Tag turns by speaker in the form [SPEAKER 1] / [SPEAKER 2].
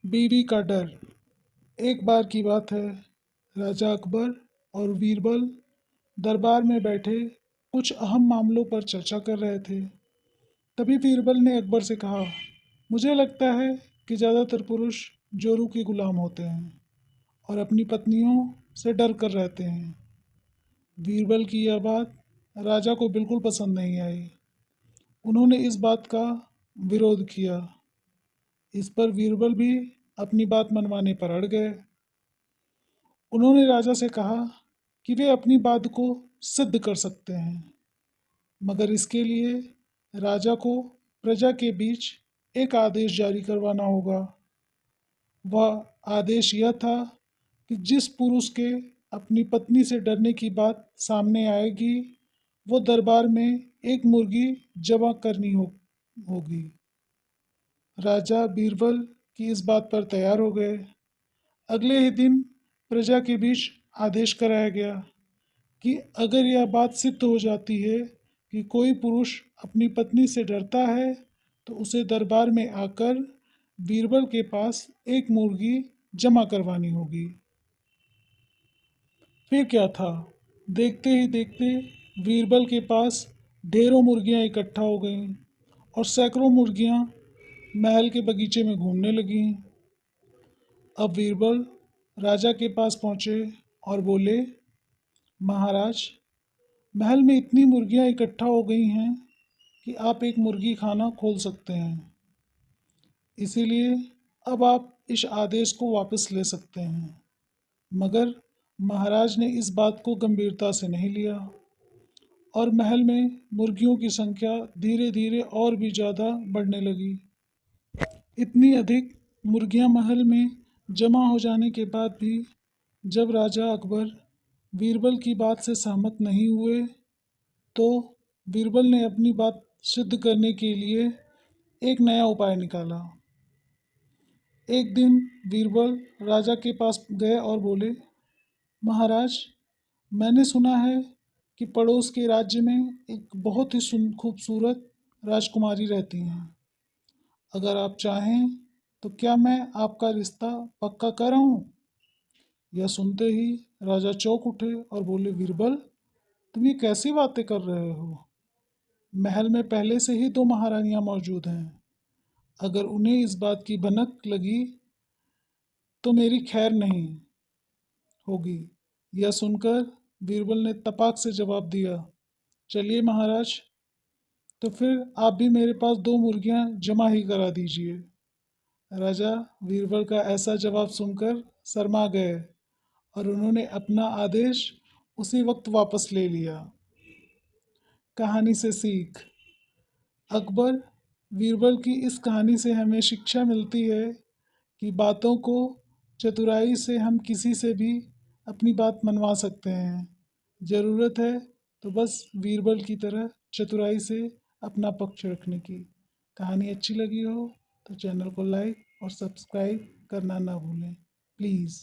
[SPEAKER 1] बीवी का डर। एक बार की बात है, राजा अकबर और बीरबल दरबार में बैठे कुछ अहम मामलों पर चर्चा कर रहे थे। तभी बीरबल ने अकबर से कहा, मुझे लगता है कि ज़्यादातर पुरुष जोरू के गुलाम होते हैं और अपनी पत्नियों से डर कर रहते हैं। बीरबल की यह बात राजा को बिल्कुल पसंद नहीं आई। उन्होंने इस बात का विरोध किया। इस पर बीरबल भी अपनी बात मनवाने पर अड़ गए। उन्होंने राजा से कहा कि वे अपनी बात को सिद्ध कर सकते हैं, मगर इसके लिए राजा को प्रजा के बीच एक आदेश जारी करवाना होगा। वह आदेश यह था कि जिस पुरुष के अपनी पत्नी से डरने की बात सामने आएगी, वो दरबार में एक मुर्गी जमा करनी होगी। राजा बीरबल की इस बात पर तैयार हो गए। अगले ही दिन प्रजा के बीच आदेश कराया गया कि अगर यह बात सिद्ध हो जाती है कि कोई पुरुष अपनी पत्नी से डरता है, तो उसे दरबार में आकर बीरबल के पास एक मुर्गी जमा करवानी होगी। फिर क्या था, देखते ही देखते बीरबल के पास ढेरों मुर्गियां इकट्ठा हो गईं और सैकड़ों मुर्गियां महल के बगीचे में घूमने लगीं। अब बीरबल राजा के पास पहुंचे और बोले, महाराज, महल में इतनी मुर्गियां इकट्ठा हो गई हैं कि आप एक मुर्गी खाना खोल सकते हैं। इसीलिए अब आप इस आदेश को वापस ले सकते हैं। मगर महाराज ने इस बात को गंभीरता से नहीं लिया और महल में मुर्गियों की संख्या धीरे धीरे और भी ज़्यादा बढ़ने लगी। इतनी अधिक मुर्गियां महल में जमा हो जाने के बाद भी जब राजा अकबर बीरबल की बात से सहमत नहीं हुए, तो बीरबल ने अपनी बात सिद्ध करने के लिए एक नया उपाय निकाला। एक दिन बीरबल राजा के पास गए और बोले, महाराज, मैंने सुना है कि पड़ोस के राज्य में एक बहुत ही खूबसूरत राजकुमारी रहती हैं। अगर आप चाहें तो क्या मैं आपका रिश्ता पक्का कराऊं? यह सुनते ही राजा चौंक उठे और बोले, बीरबल, तुम ये कैसी बातें कर रहे हो? महल में पहले से ही दो महारानियां मौजूद हैं। अगर उन्हें इस बात की भनक लगी तो मेरी खैर नहीं होगी। यह सुनकर बीरबल ने तपाक से जवाब दिया, चलिए महाराज, तो फिर आप भी मेरे पास दो मुर्गियां जमा ही करा दीजिए। राजा बीरबल का ऐसा जवाब सुनकर शर्मा गए और उन्होंने अपना आदेश उसी वक्त वापस ले लिया। कहानी से सीख। अकबर बीरबल की इस कहानी से हमें शिक्षा मिलती है कि बातों को चतुराई से हम किसी से भी अपनी बात मनवा सकते हैं। ज़रूरत है तो बस बीरबल की तरह चतुराई से अपना पक्ष रखने की। कहानी अच्छी लगी हो तो चैनल को लाइक और सब्सक्राइब करना ना भूलें, प्लीज़।